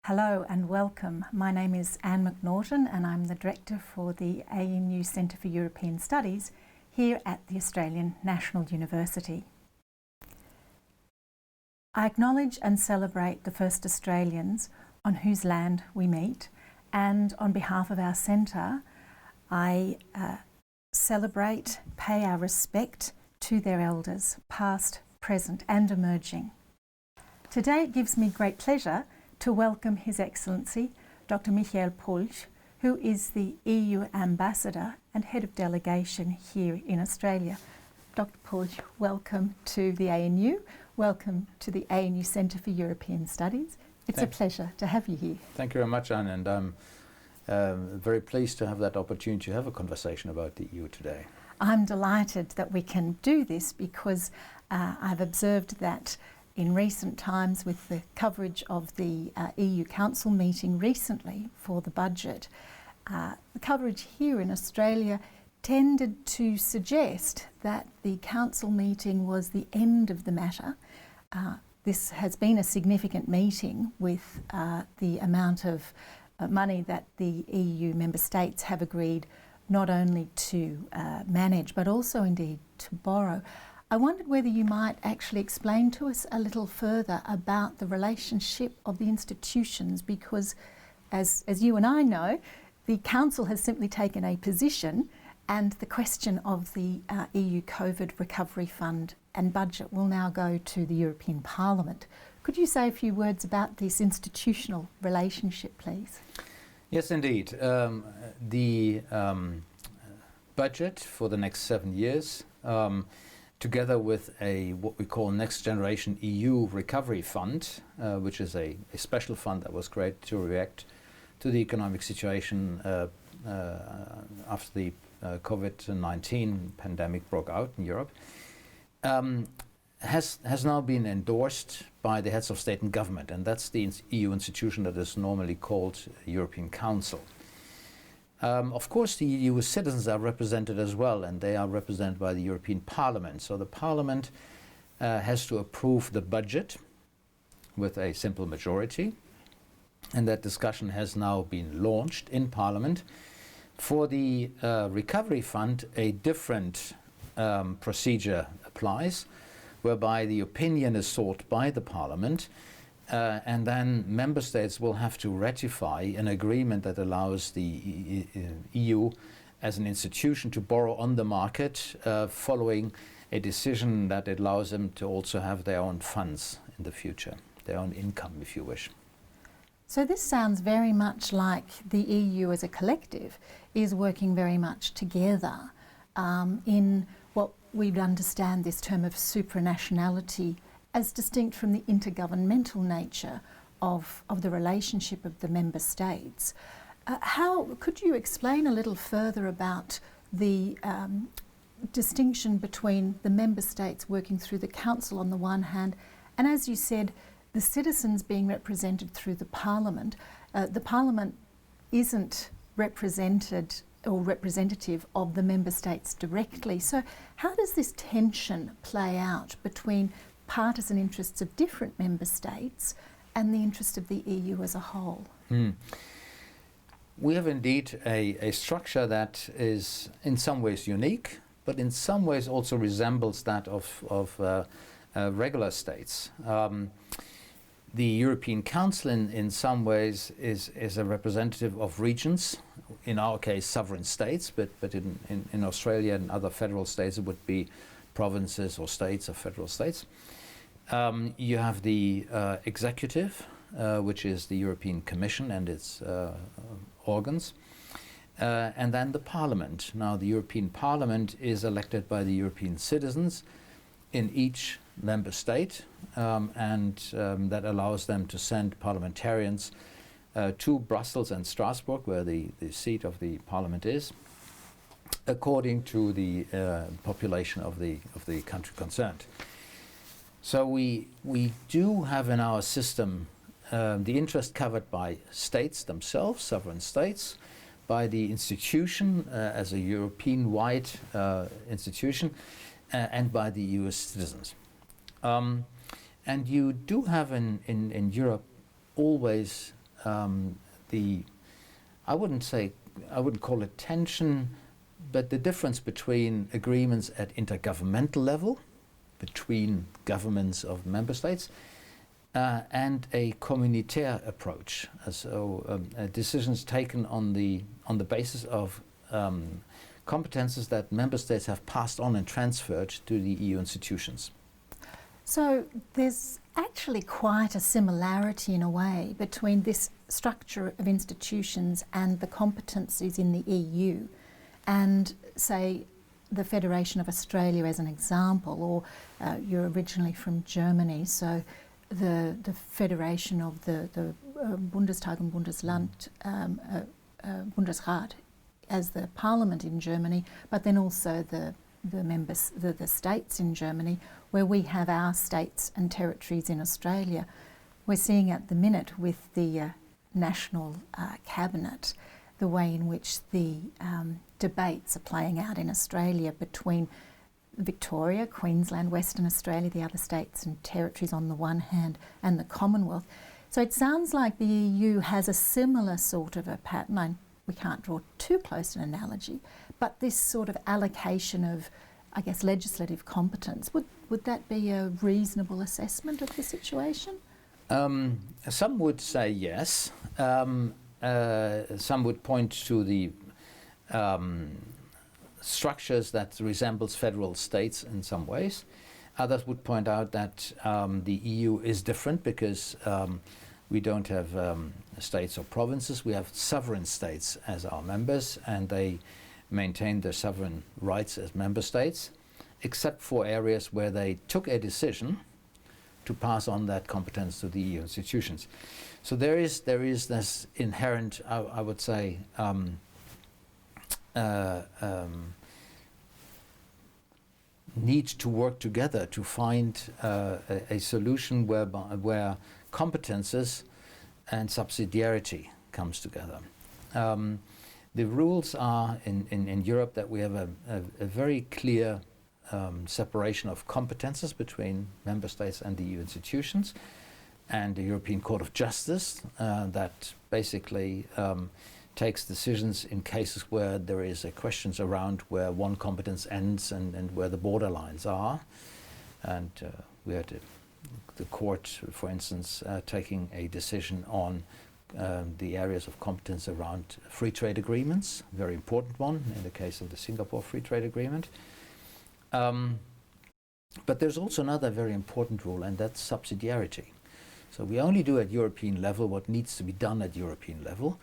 Hello and welcome. My name is Anne McNaughton and I'm the Director for the ANU Centre for European Studies here at the Australian National University. I acknowledge and celebrate the first Australians on whose land we meet, and on behalf of our centre I celebrate, pay our respect to their elders, past, present and emerging. Today it gives me great pleasure to welcome His Excellency Dr. Pulch, who is the EU Ambassador and Head of Delegation here in Australia. Dr. Pulch, welcome to the ANU, welcome to the ANU Centre for European Studies. It's a pleasure to have you here. Thank you very much, Anne, and I'm very pleased to have that opportunity to have a conversation about the EU today. I'm delighted that we can do this because I've observed that in recent times, with the coverage of the EU Council meeting recently for the budget, the coverage here in Australia tended to suggest that the Council meeting was the end of the matter. This has been a significant meeting with the amount of money that the EU member states have agreed not only to manage but also indeed to borrow. I wondered whether you might actually explain to us a little further about the relationship of the institutions, because as you and I know, the Council has simply taken a position, and the question of the EU COVID Recovery Fund and budget will now go to the European Parliament. Could you say a few words about this institutional relationship, please? Yes, indeed. The budget for the next 7 years, together with what we call Next Generation EU Recovery Fund, which is a special fund that was created to react to the economic situation after the COVID-19 pandemic broke out in Europe, has now been endorsed by the heads of state and government, and that's the EU institution that is normally called European Council. Of course, the EU citizens are represented as well, and they are represented by the European Parliament. So the Parliament has to approve the budget with a simple majority, and that discussion has now been launched in Parliament. For the Recovery Fund, a different procedure applies, whereby the opinion is sought by the Parliament, and then member states will have to ratify an agreement that allows the EU as an institution to borrow on the market, following a decision that allows them to also have their own funds in the future, their own income, if you wish. So this sounds very much like the EU as a collective is working very much together in what we would understand this term of supranationality, as distinct from the intergovernmental nature of the relationship of the member states. How could you explain a little further about the distinction between the member states working through the Council on the one hand, and as you said, the citizens being represented through the Parliament? The Parliament isn't represented or representative of the member states directly. So how does this tension play out between partisan interests of different member states and the interest of the EU as a whole? We have indeed a structure that is in some ways unique, but in some ways also resembles that of regular states. The European Council in some ways is a representative of regions, in our case sovereign states, but in Australia and other federal states it would be provinces or states or federal states. You have the executive, which is the European Commission and its organs, and then the Parliament. Now, the European Parliament is elected by the European citizens in each member state, and that allows them to send parliamentarians to Brussels and Strasbourg, where the seat of the Parliament is, according to the population of the country concerned. So we do have in our system the interest covered by states themselves, sovereign states, by the institution as a European-wide institution, and by the EU citizens. And you do have in Europe always I wouldn't call it tension, but the difference between agreements at intergovernmental level, between governments of member states, and a communautaire approach. So decisions taken on the basis of competences that member states have passed on and transferred to the EU institutions. So there's actually quite a similarity in a way between this structure of institutions and the competencies in the EU and, say, the Federation of Australia as an example, or you're originally from Germany, so the Federation of the Bundestag and Bundesland, Bundesrat as the parliament in Germany, but then also the members, the states in Germany, where we have our states and territories in Australia. We're seeing at the minute with the National Cabinet the way in which the debates are playing out in Australia between Victoria, Queensland, Western Australia, the other states and territories on the one hand, and the Commonwealth. So it sounds like the EU has a similar sort of a pattern. We can't draw too close an analogy, but this sort of allocation of, I guess, legislative competence, would that be a reasonable assessment of the situation? Some would say yes. Some would point to the structures that resembles federal states in some ways. Others would point out that the EU is different because we don't have states or provinces. We have sovereign states as our members, and they maintain their sovereign rights as member states, except for areas where they took a decision to pass on that competence to the EU institutions. So there is this inherent, I would say, need to work together to find a solution where competences and subsidiarity comes together. The rules are in Europe that we have a very clear separation of competences between member states and the EU institutions, and the European Court of Justice that basically takes decisions in cases where there is a questions around where one competence ends and where the borderlines are. And we had the court, for instance, taking a decision on the areas of competence around free trade agreements, very important one in the case of the Singapore Free Trade Agreement. But there's also another very important rule, and that's subsidiarity. So we only do at European level what needs to be done at European level,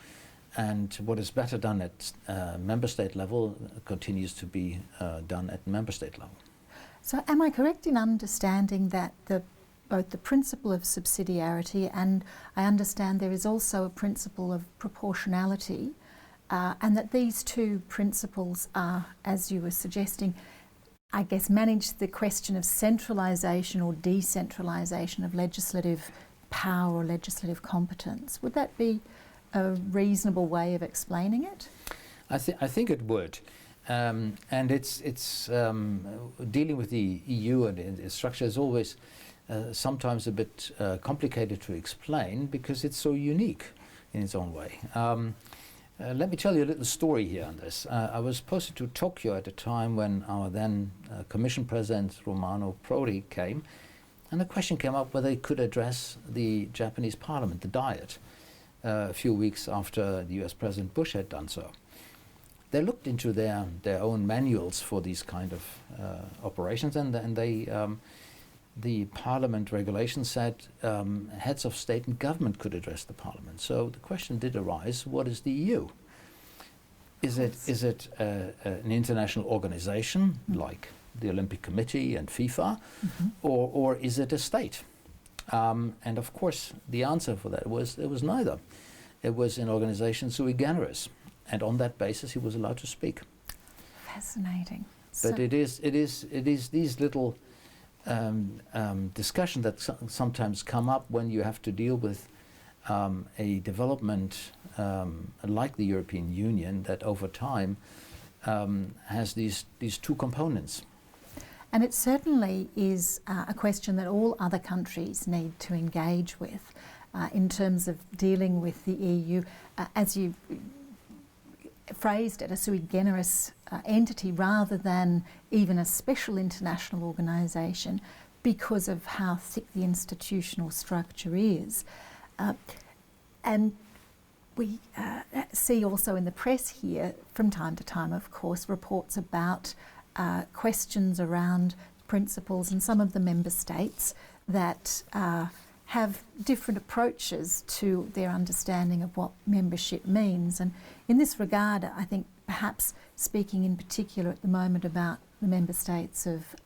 and what is better done at member state level continues to be done at member state level. So am I correct in understanding that both the principle of subsidiarity, and I understand there is also a principle of proportionality, and that these two principles are, as you were suggesting, I guess, manage the question of centralisation or decentralisation of legislative power or legislative competence? Would that be a reasonable way of explaining it? I think it would. And it's dealing with the EU and its structure is always sometimes a bit complicated to explain because it's so unique in its own way. Let me tell you a little story here on this. I was posted to Tokyo at a time when our then Commission President Romano Prodi came, and the question came up whether he could address the Japanese Parliament, the Diet, a few weeks after the US President Bush had done so. They looked into their own manuals for these kind of operations, and the Parliament regulation said heads of state and government could address the Parliament. So the question did arise: what is the EU? Is it an international organization like the Olympic Committee and FIFA, or is it a state? And of course, the answer for that was it was neither. It was an organization sui generis, and on that basis, he was allowed to speak. Fascinating. But it is these little discussions that sometimes come up when you have to deal with a development like the European Union that over time has these two components. And it certainly is a question that all other countries need to engage with. in terms of dealing with the EU, as you phrased it, a sui generis entity rather than even a special international organisation, because of how thick the institutional structure is. And we see also in the press here, from time to time, of course, reports about questions around principles in some of the member states that have different approaches to their understanding of what membership means. And in this regard, I think perhaps speaking in particular at the moment about the member states of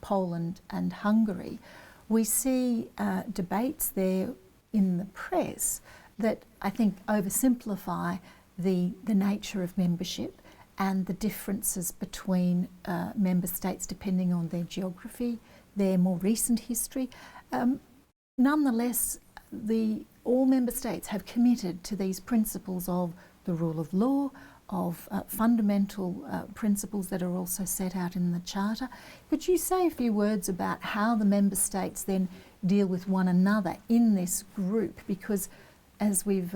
Poland and Hungary, we see debates there in the press that I think oversimplify the nature of membership and the differences between member states depending on their geography, their more recent history. Nonetheless, all member states have committed to these principles of the rule of law, of fundamental principles that are also set out in the Charter. Could you say a few words about how the member states then deal with one another in this group? Because as we've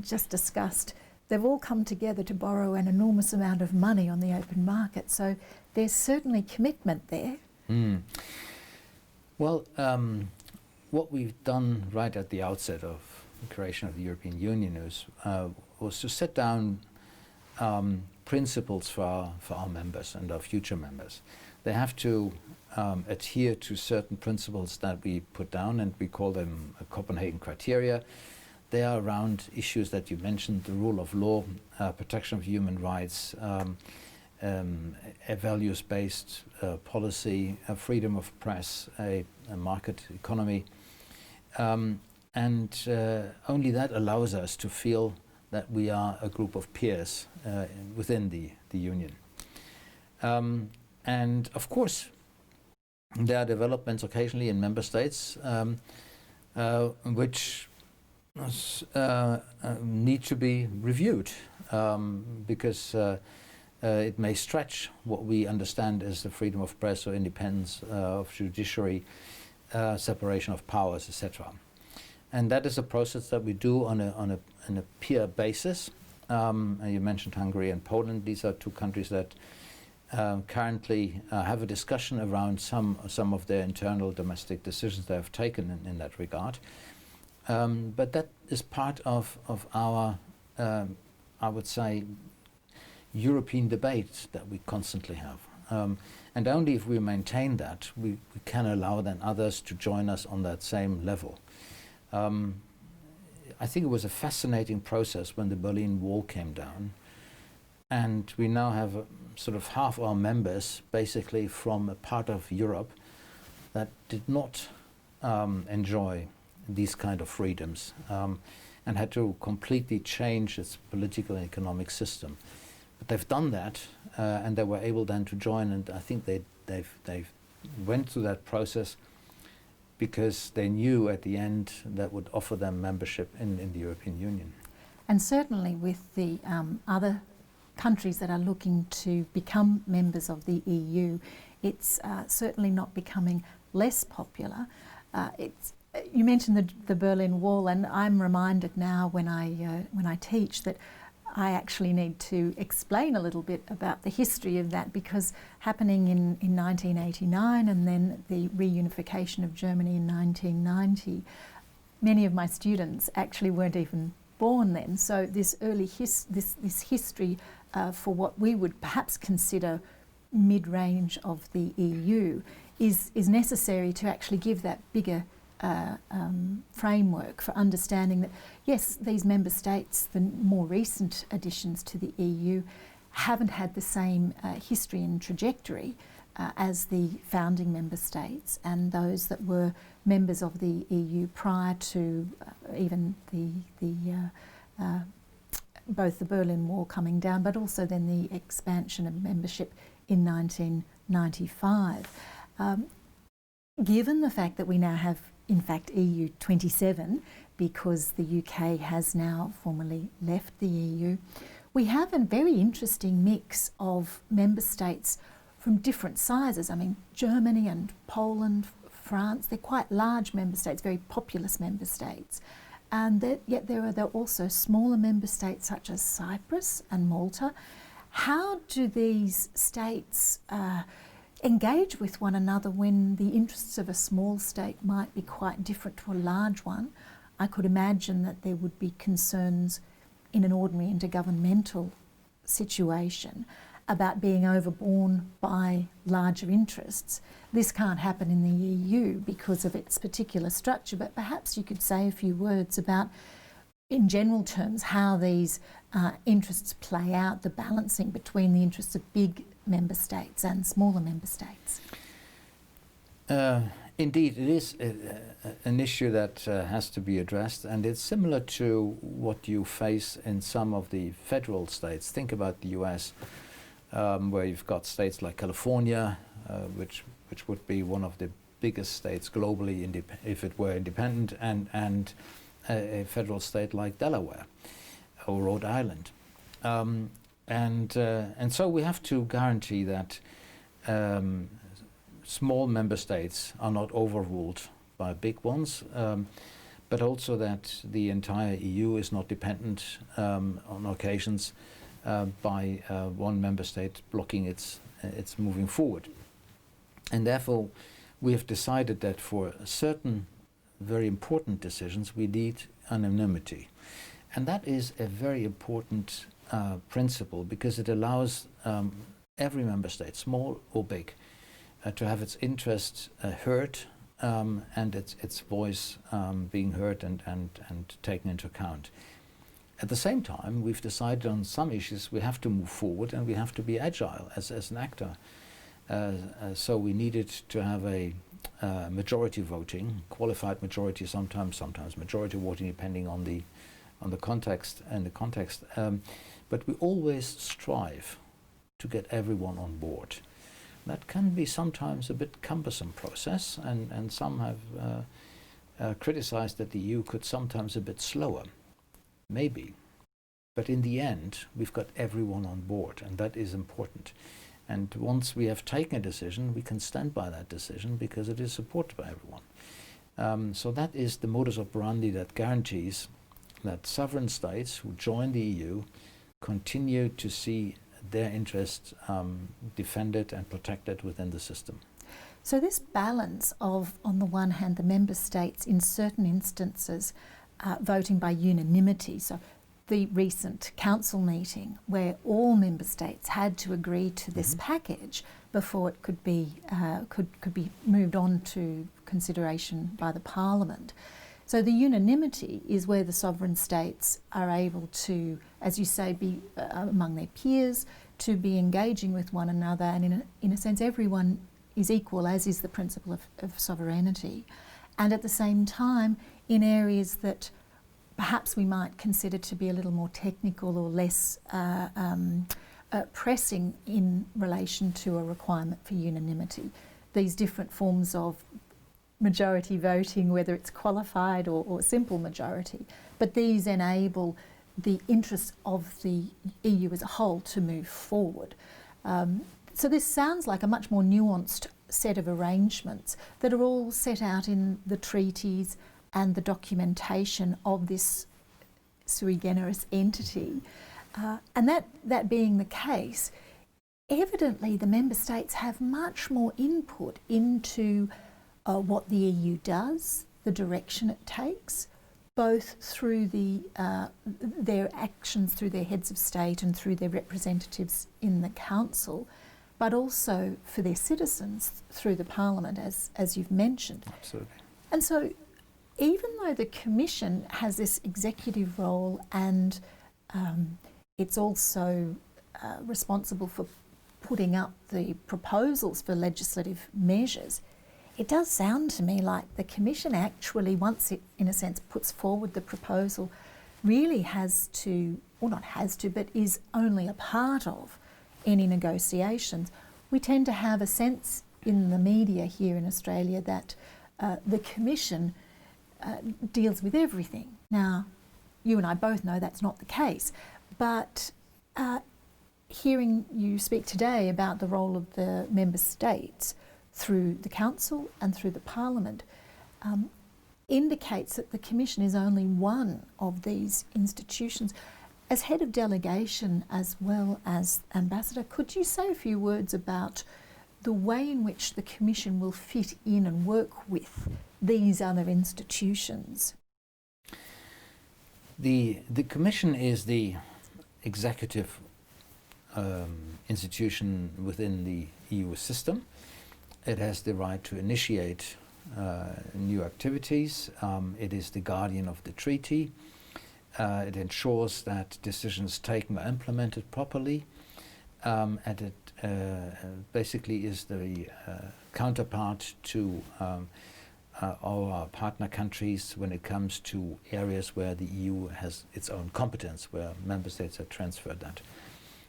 just discussed, they've all come together to borrow an enormous amount of money on the open market. So there's certainly commitment there. Well, what we've done right at the outset of the creation of the European Union was to set down principles for our members and our future members. They have to adhere to certain principles that we put down, and we call them Copenhagen criteria. They are around issues that you mentioned: the rule of law, protection of human rights, a values-based policy, freedom of press, a market economy. And only that allows us to feel that we are a group of peers within the Union. And of course, there are developments occasionally in member states which need to be reviewed because it may stretch what we understand as the freedom of press or independence of judiciary, separation of powers, etc. And that is a process that we do on a peer basis. And you mentioned Hungary and Poland. These are two countries that currently have a discussion around some of their internal domestic decisions they have taken in that regard. But that is part of our, I would say, European debate that we constantly have. And only if we maintain that, we can allow then others to join us on that same level. I think it was a fascinating process when the Berlin Wall came down, and we now have sort of half our members basically from a part of Europe that did not enjoy these kind of freedoms and had to completely change its political and economic system. But they've done that, and they were able then to join, and I think they've went through that process because they knew at the end that would offer them membership in the European Union. And certainly with the other countries that are looking to become members of the EU, it's certainly not becoming less popular. You mentioned the Berlin Wall, and I'm reminded now when I teach that I actually need to explain a little bit about the history of that, because happening in 1989 and then the reunification of Germany in 1990, many of my students actually weren't even born then. So this early this history for what we would perhaps consider mid-range of the EU is necessary to actually give that bigger framework for understanding that, yes, these member states, the more recent additions to the EU, haven't had the same history and trajectory as the founding member states and those that were members of the EU prior to even both the Berlin Wall coming down, but also then the expansion of membership in 1995. Given the fact that we now have, in fact, EU 27, because the UK has now formally left the EU, we have a very interesting mix of member states from different sizes. I mean, Germany and Poland, France. They're quite large member states, very populous member states. And yet there are also smaller member states such as Cyprus and Malta. How do these states engage with one another when the interests of a small state might be quite different to a large one? I could imagine that there would be concerns in an ordinary intergovernmental situation about being overborne by larger interests. This can't happen in the EU because of its particular structure, but perhaps you could say a few words about, in general terms, how these interests play out, the balancing between the interests of big member states and smaller member states. Indeed, it is an issue that has to be addressed, and it's similar to what you face in some of the federal states. Think about the US, where you've got states like California, which would be one of the biggest states globally if it were independent, and a federal state like Delaware or Rhode Island. And so we have to guarantee that small member states are not overruled by big ones, but also that the entire EU is not dependent on occasions by one member state blocking its moving forward. And therefore, we have decided that for certain very important decisions, we need anonymity. And that is a very important principle, because it allows every member state, small or big, to have its interests heard and its voice being heard and taken into account. At the same time, we've decided on some issues we have to move forward and we have to be agile as an actor. So we needed to have a majority voting, qualified majority sometimes majority voting depending on the context and the context. But we always strive to get everyone on board. That can be sometimes a bit cumbersome process, and some have criticized that the EU could sometimes a bit slower. Maybe. But in the end, we've got everyone on board, and that is important. And once we have taken a decision, we can stand by that decision because it is supported by everyone. So that is the modus operandi that guarantees that sovereign states who join the EU continue to see their interests defended and protected within the system. So this balance of, on the one hand, the member states in certain instances voting by unanimity, so the recent council meeting where all member states had to agree to this package before it could be moved on to consideration by the Parliament. So the unanimity is where the sovereign states are able to, as you say, be among their peers, to be engaging with one another, and in a sense everyone is equal, as is the principle of sovereignty. And at the same time, in areas that perhaps we might consider to be a little more technical or less pressing in relation to a requirement for unanimity, these different forms of majority voting, whether it's qualified or simple majority, but these enable the interests of the EU as a whole to move forward. So this sounds like a much more nuanced set of arrangements that are all set out in the treaties and the documentation of this sui generis entity. And that being the case, evidently the member states have much more input into what the EU does, the direction it takes, both through their actions through their heads of state and through their representatives in the Council, but also for their citizens through the Parliament, as you've mentioned. Absolutely. And so even though the Commission has this executive role and it's also responsible for putting up the proposals for legislative measures, it does sound to me like the Commission actually, once it, in a sense, puts forward the proposal, really has to, or not has to, but is only a part of any negotiations. We tend to have a sense in the media here in Australia that the Commission deals with everything. Now, you and I both know that's not the case, but hearing you speak today about the role of the member states through the Council and through the Parliament, indicates that the Commission is only one of these institutions. As head of delegation as well as ambassador, could you say a few words about the way in which the Commission will fit in and work with these other institutions? The Commission is the executive institution within the EU system. It has the right to initiate new activities. It is the guardian of the treaty. It ensures that decisions taken are implemented properly. And it basically is the counterpart to our partner countries when it comes to areas where the EU has its own competence, where member states have transferred that.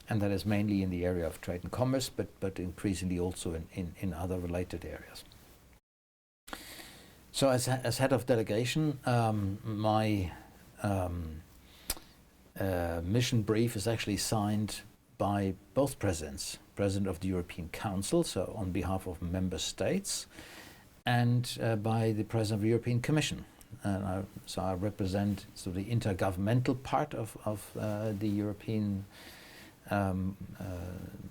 And that is mainly in the area of trade and commerce, but increasingly also in other related areas. So as head of delegation, my mission brief is actually signed by both presidents, President of the European Council, so on behalf of member states, and by the President of the European Commission. So I represent sort of the intergovernmental part of the European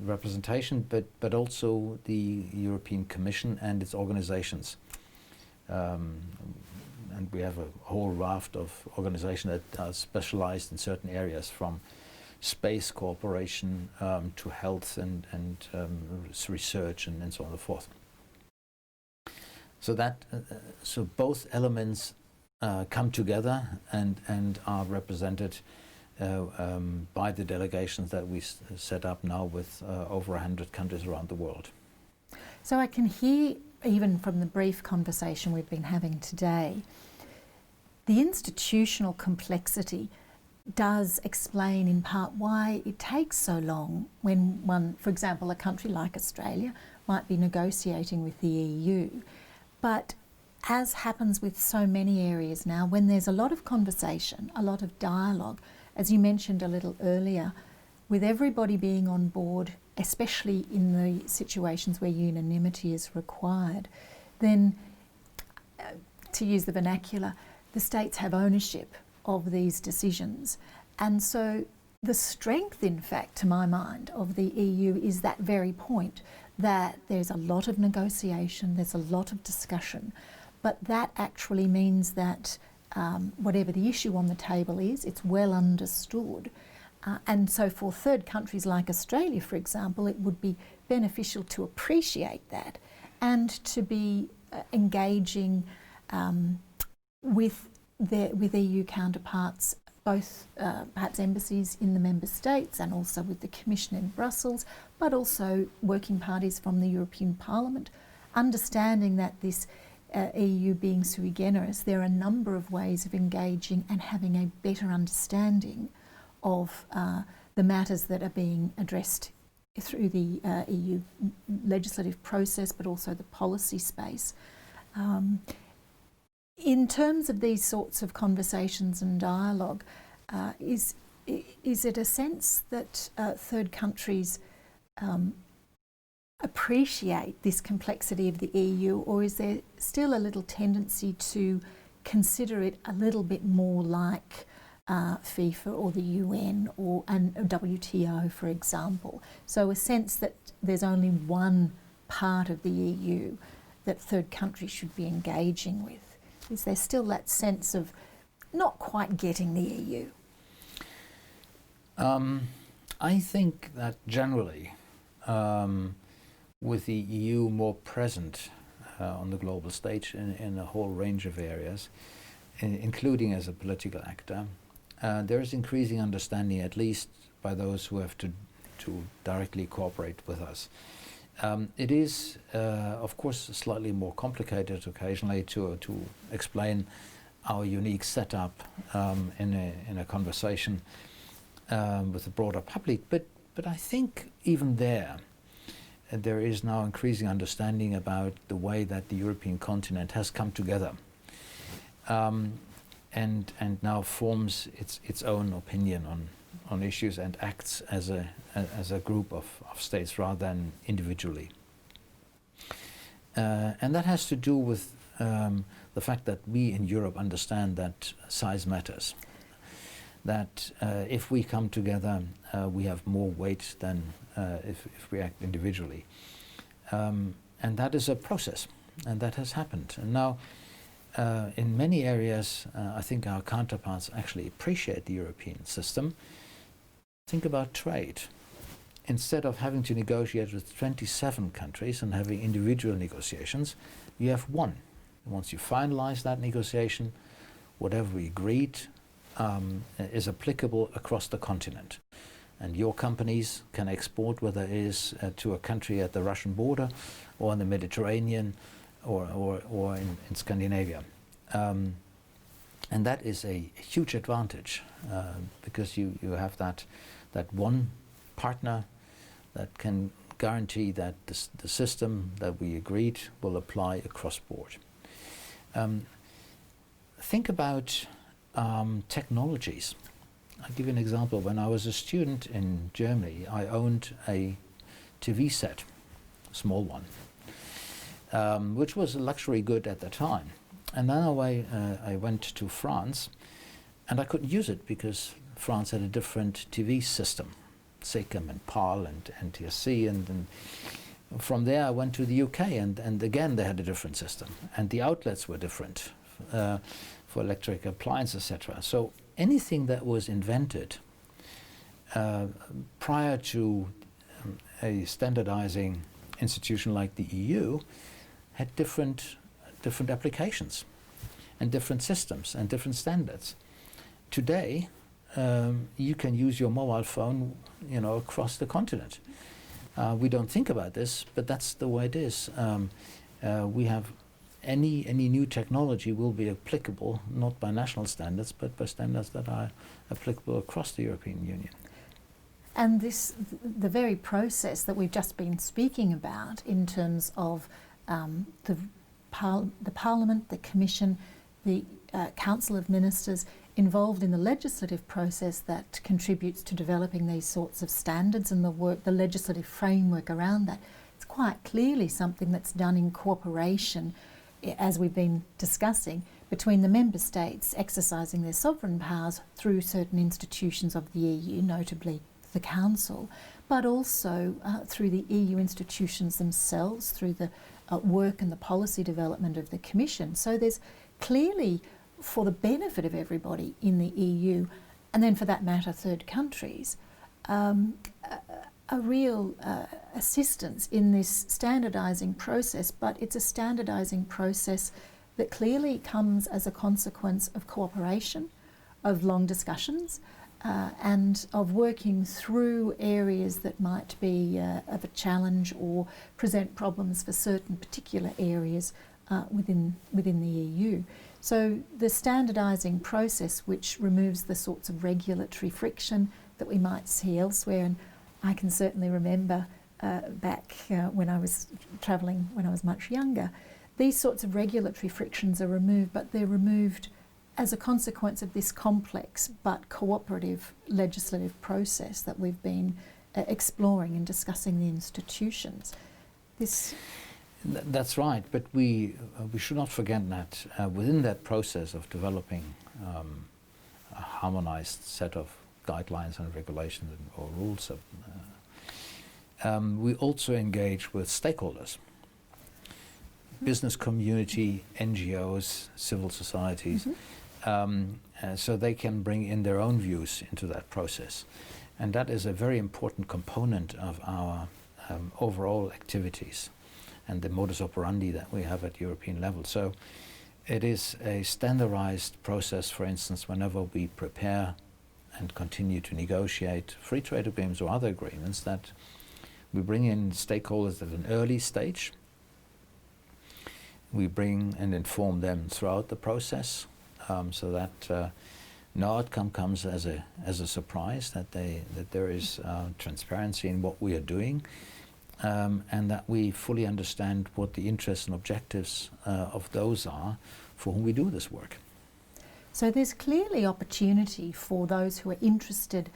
representation, but also the European Commission and its organizations. And we have a whole raft of organizations that are specialized in certain areas, from space cooperation to health and research and so on and so forth. So that so both elements come together and are represented by the delegations that we set up now with over 100 countries around the world. So I can hear, even from the brief conversation we've been having today, the institutional complexity does explain in part why it takes so long when one, for example, a country like Australia might be negotiating with the EU. But as happens with so many areas now, when there's a lot of conversation, a lot of dialogue, as you mentioned a little earlier, with everybody being on board, especially in the situations where unanimity is required, then, to use the vernacular, the states have ownership of these decisions. And so the strength, in fact, to my mind, of the EU is that very point, that there's a lot of negotiation, there's a lot of discussion, but that actually means that whatever the issue on the table is, it's well understood. And so for third countries like Australia, for example, it would be beneficial to appreciate that and to be engaging with EU counterparts, both perhaps embassies in the member states and also with the Commission in Brussels, but also working parties from the European Parliament, understanding that this EU being sui generis, there are a number of ways of engaging and having a better understanding of the matters that are being addressed through the EU legislative process, but also the policy space. In terms of these sorts of conversations and dialogue, is it a sense that third countries appreciate this complexity of the EU, or is there still a little tendency to consider it a little bit more like FIFA or the UN or WTO, for example? So a sense that there's only one part of the EU that third countries should be engaging with. Is there still that sense of not quite getting the EU? I think that generally, with the EU more present on the global stage in a whole range of areas, including as a political actor, there is increasing understanding, at least by those who have to directly cooperate with us. It is, of course, slightly more complicated occasionally to explain our unique setup in a conversation with the broader public, but I think even there is now increasing understanding about the way that the European continent has come together and now forms its own opinion on issues and acts as a group of states rather than individually. And that has to do with the fact that we in Europe understand that size matters. That if we come together, we have more weight than if we act individually. And that is a process, and that has happened. And now, in many areas, I think our counterparts actually appreciate the European system. Think about trade. Instead of having to negotiate with 27 countries and having individual negotiations, you have one. Once you finalize that negotiation, whatever we agreed is applicable across the continent. And your companies can export, whether it is to a country at the Russian border or in the Mediterranean or in Scandinavia. And that is a huge advantage because you have that one partner that can guarantee that the system that we agreed will apply across board. Think about technologies. I'll give you an example. When I was a student in Germany, I owned a TV set, a small one, which was a luxury good at the time. And then I went to France, and I couldn't use it because France had a different TV system, SECAM and PAL and NTSC, and from there I went to the UK, and again they had a different system, and the outlets were different for electric appliances, etc. So anything that was invented prior to a standardizing institution like the EU had different applications and different systems and different standards. Today, you can use your mobile phone, across the continent. We don't think about this, but that's the way it is. We have any new technology will be applicable not by national standards, but by standards that are applicable across the European Union. And the very process that we've just been speaking about in terms of the Parliament, the Commission, the Council of Ministers involved in the legislative process that contributes to developing these sorts of standards and the legislative framework around that. It's quite clearly something that's done in cooperation, as we've been discussing, between the member states exercising their sovereign powers through certain institutions of the EU, notably the Council, but also through the EU institutions themselves, through the work and the policy development of the Commission. So there's clearly, for the benefit of everybody in the EU, and then for that matter third countries, a real assistance in this standardising process, but it's a standardising process that clearly comes as a consequence of cooperation, of long discussions, and of working through areas that might be of a challenge or present problems for certain particular areas within the EU. So the standardising process, which removes the sorts of regulatory friction that we might see elsewhere, and I can certainly remember back when I was travelling when I was much younger, these sorts of regulatory frictions are removed, but they're removed as a consequence of this complex but cooperative legislative process that we've been exploring and discussing the institutions. That's right, but we should not forget that within that process of developing a harmonized set of guidelines and regulations or rules, we also engage with stakeholders, business community, NGOs, civil societies, so they can bring in their own views into that process. And that is a very important component of our overall activities and the modus operandi that we have at European level. So it is a standardized process, for instance, whenever we prepare and continue to negotiate free trade agreements or other agreements, that we bring in stakeholders at an early stage. We bring and inform them throughout the process, so that no outcome comes as a surprise, that there is transparency in what we are doing, and that we fully understand what the interests and objectives of those are for whom we do this work. So there's clearly opportunity for those who are interested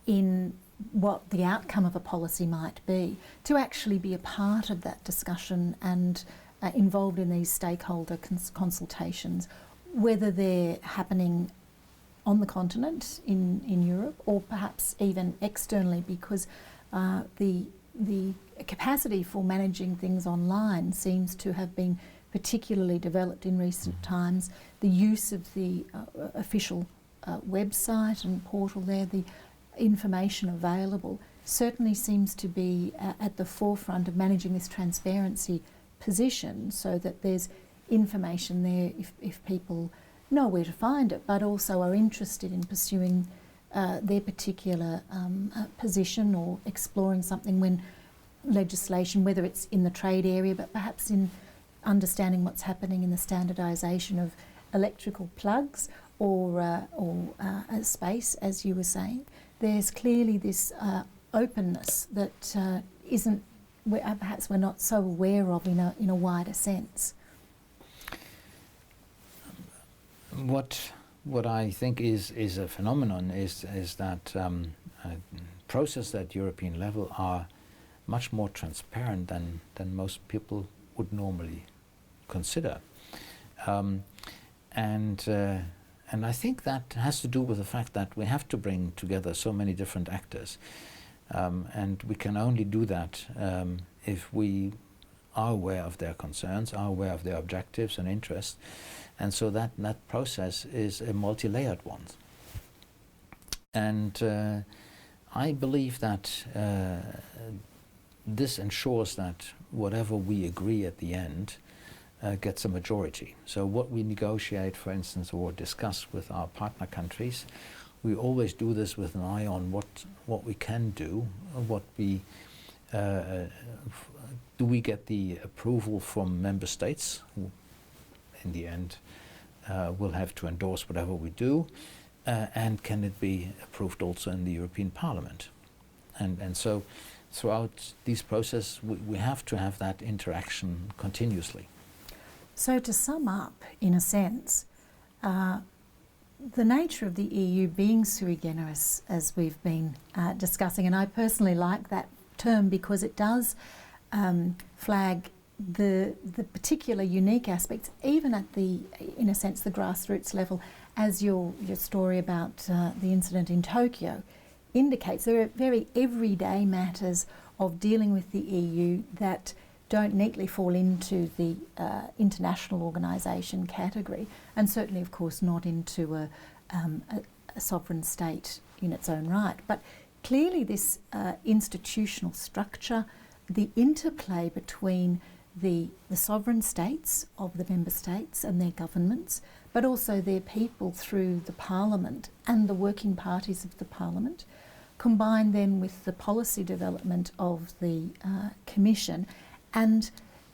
in what the outcome of a policy might be to actually be a part of that discussion and involved in these stakeholder consultations, whether they're happening on the continent in Europe or perhaps even externally, because the capacity for managing things online seems to have been particularly developed in recent times. The use of the official website and portal there, the information available, certainly seems to be at the forefront of managing this transparency position, so that there's information there if people know where to find it, but also are interested in pursuing their particular position or exploring something when legislation, whether it's in the trade area, but perhaps in understanding what's happening in the standardisation of electrical plugs or a space, as you were saying. There's clearly this openness that isn't, perhaps we're not so aware of in a wider sense. What I think is a phenomenon is that processes at European level are much more transparent than most people would normally consider, and I think that has to do with the fact that we have to bring together so many different actors, and we can only do that if we are aware of their concerns, are aware of their objectives and interests. And so that process is a multi-layered one. And I believe that this ensures that whatever we agree at the end gets a majority. So what we negotiate, for instance, or discuss with our partner countries, we always do this with an eye on what we can do, what we do we get the approval from member states, who in the end will have to endorse whatever we do, and can it be approved also in the European Parliament? And so throughout these processes we have to have that interaction continuously. So to sum up, in a sense, the nature of the EU being sui generis, as we've been discussing, and I personally like that term because it does flag the particular unique aspects, even at the, in a sense, the grassroots level, as your story about the incident in Tokyo indicates. There are very everyday matters of dealing with the EU that don't neatly fall into the international organisation category, and certainly, of course, not into a sovereign state in its own right. But clearly this institutional structure, the interplay between the sovereign states of the member states and their governments, but also their people through the Parliament and the working parties of the Parliament, combined then with the policy development of the Commission, and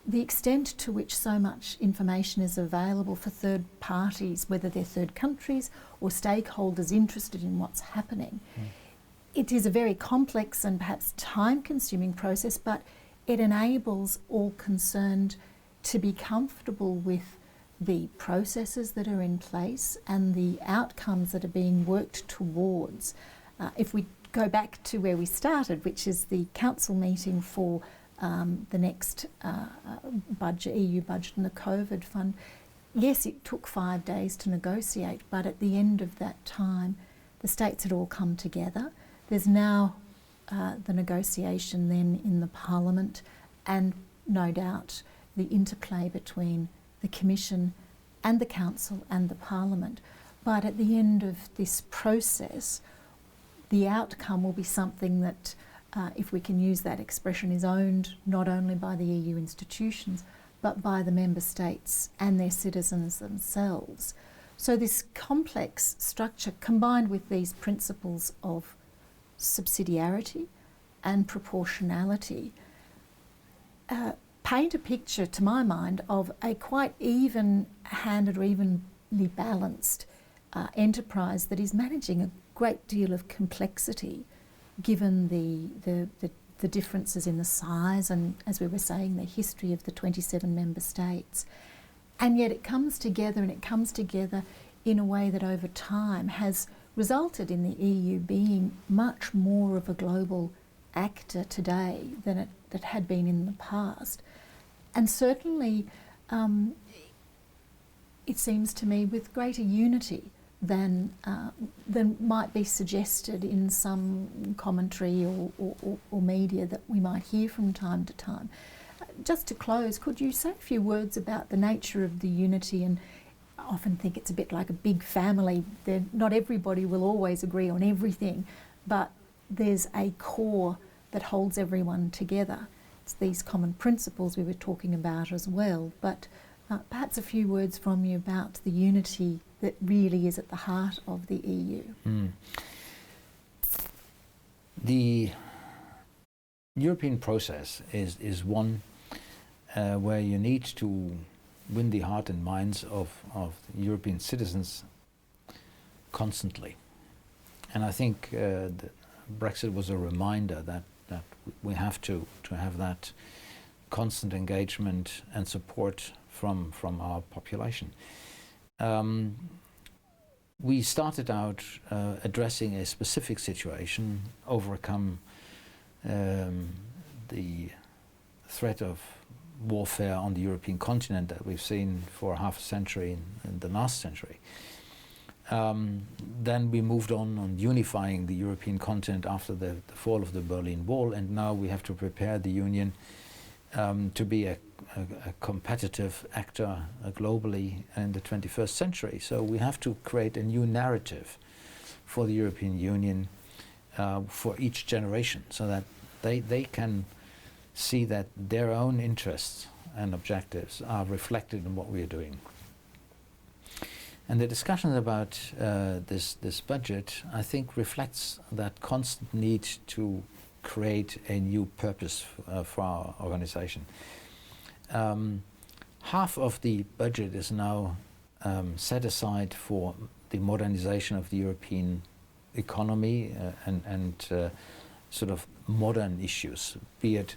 the extent to which so much information is available for third parties, whether they're third countries or stakeholders interested in what's happening. It is a very complex and perhaps time-consuming process, but it enables all concerned to be comfortable with the processes that are in place and the outcomes that are being worked towards. If we go back to where we started, which is the council meeting for the next budget, EU budget and the COVID fund, yes, it took 5 days to negotiate, but at the end of that time, the states had all come together. There's now the negotiation then in the Parliament, and no doubt the interplay between the Commission and the Council and the Parliament. But at the end of this process, the outcome will be something that, if we can use that expression, is owned not only by the EU institutions, but by the member states and their citizens themselves. So this complex structure, combined with these principles of subsidiarity and proportionality, paint a picture, to my mind, of a quite even-handed or evenly balanced enterprise that is managing a great deal of complexity, given the differences in the size and, as we were saying, the history of the 27 member states. And yet it comes together, and it comes together in a way that over time has resulted in the EU being much more of a global actor today than it had been in the past. And certainly it seems to me, with greater unity than might be suggested in some commentary or media that we might hear from time to time. Just to close, could you say a few words about the nature of the unity? And I often think it's a bit like a big family. Not everybody will always agree on everything, but there's a core that holds everyone together. It's these common principles we were talking about as well, but perhaps a few words from you about the unity that really is at the heart of the EU. The European process is one where you need to win the heart and minds of European citizens constantly. And I think Brexit was a reminder that we have to have that constant engagement and support from our population. We started out addressing a specific situation, overcome the threat of warfare on the European continent that we've seen for half a century in the last century. Then we moved on unifying the European continent after the fall of the Berlin Wall, and now we have to prepare the Union to be a competitive actor globally in the 21st century. So we have to create a new narrative for the European Union for each generation, so that they can see that their own interests and objectives are reflected in what we are doing. And the discussion about this budget, I think, reflects that constant need to create a new purpose for our organization. Half of the budget is now set aside for the modernization of the European economy and sort of modern issues, be it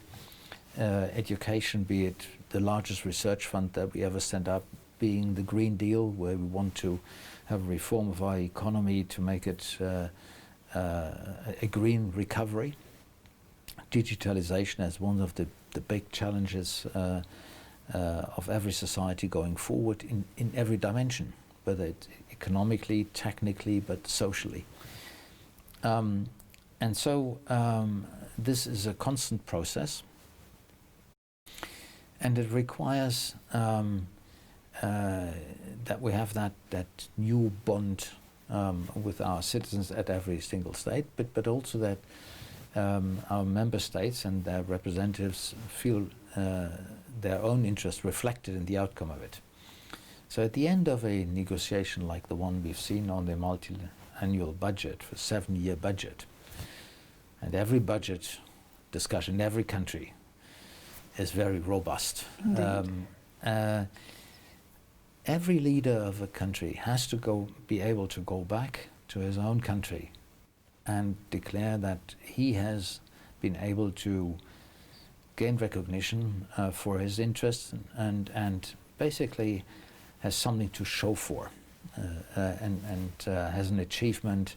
education, be it the largest research fund that we ever sent up, being the Green Deal, where we want to have a reform of our economy to make it a green recovery. Digitalization as one of the big challenges of every society going forward in every dimension, whether it's economically, technically, but socially. And so this is a constant process, and it requires that we have that new bond with our citizens at every single state, but also that our member states and their representatives feel their own interest reflected in the outcome of it. So at the end of a negotiation like the one we've seen on the multi-annual budget, for 7-year budget, and every budget discussion in every country is very robust. Every leader of a country has to be able to go back to his own country and declare that he has been able to gain recognition for his interests and basically has something to show for and has an achievement,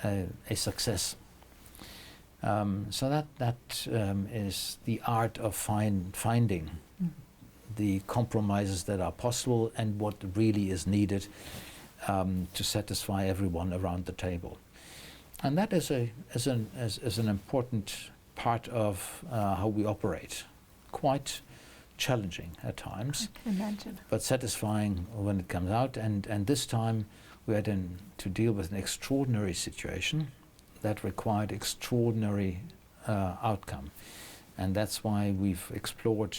a success. So that is the art of finding the compromises that are possible and what really is needed to satisfy everyone around the table. And that is an important part of how we operate. Quite challenging at times, I can imagine, but satisfying when it comes out. And this time we had to deal with an extraordinary situation that required extraordinary outcome. And that's why we've explored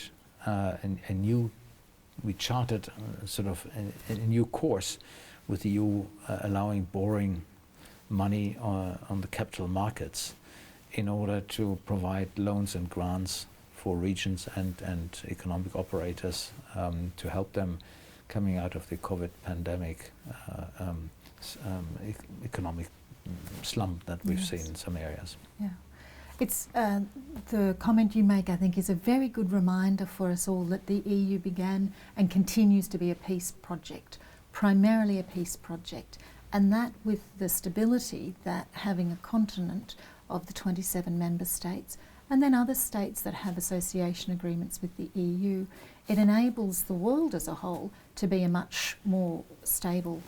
we charted sort of a new course with the EU allowing borrowing money on the capital markets in order to provide loans and grants for regions and economic operators to help them coming out of the COVID pandemic economic slump that we've seen in some areas. Yeah. It's the comment you make, I think, is a very good reminder for us all that the EU began and continues to be a peace project, primarily a peace project, and that with the stability that having a continent of the 27 member states and then other states that have association agreements with the EU, it enables the world as a whole to be a much more stable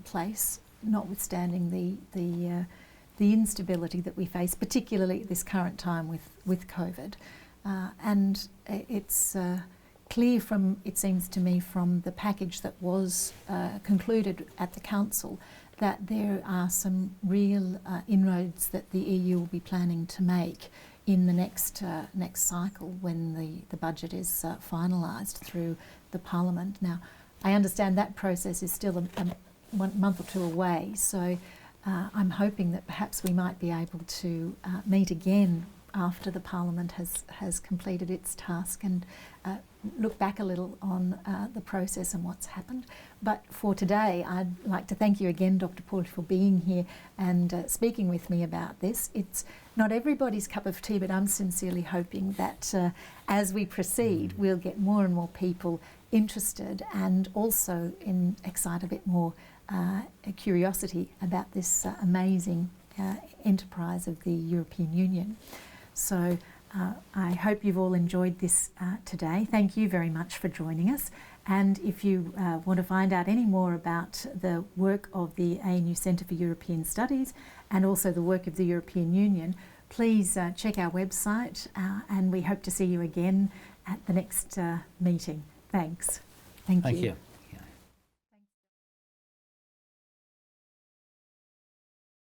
place, notwithstanding the instability that we face, particularly at this current time with COVID. And it's clear from, it seems to me, from the package that was concluded at the Council, that there are some real inroads that the EU will be planning to make in the next cycle when the budget is finalised through the Parliament. Now, I understand that process is still a 1 month or two away, so I'm hoping that perhaps we might be able to meet again after the Parliament has completed its task and look back a little on the process and what's happened. But for today, I'd like to thank you again, Dr. Pulch, for being here and speaking with me about this. It's not everybody's cup of tea, but I'm sincerely hoping that as we proceed, we'll get more and more people interested and also excite a bit more curiosity about this amazing enterprise of the European Union. So I hope you've all enjoyed this today. Thank you very much for joining us. And if you want to find out any more about the work of the ANU Centre for European Studies and also the work of the European Union, please check our website and we hope to see you again at the next meeting. Thanks. Thank you. Thank you.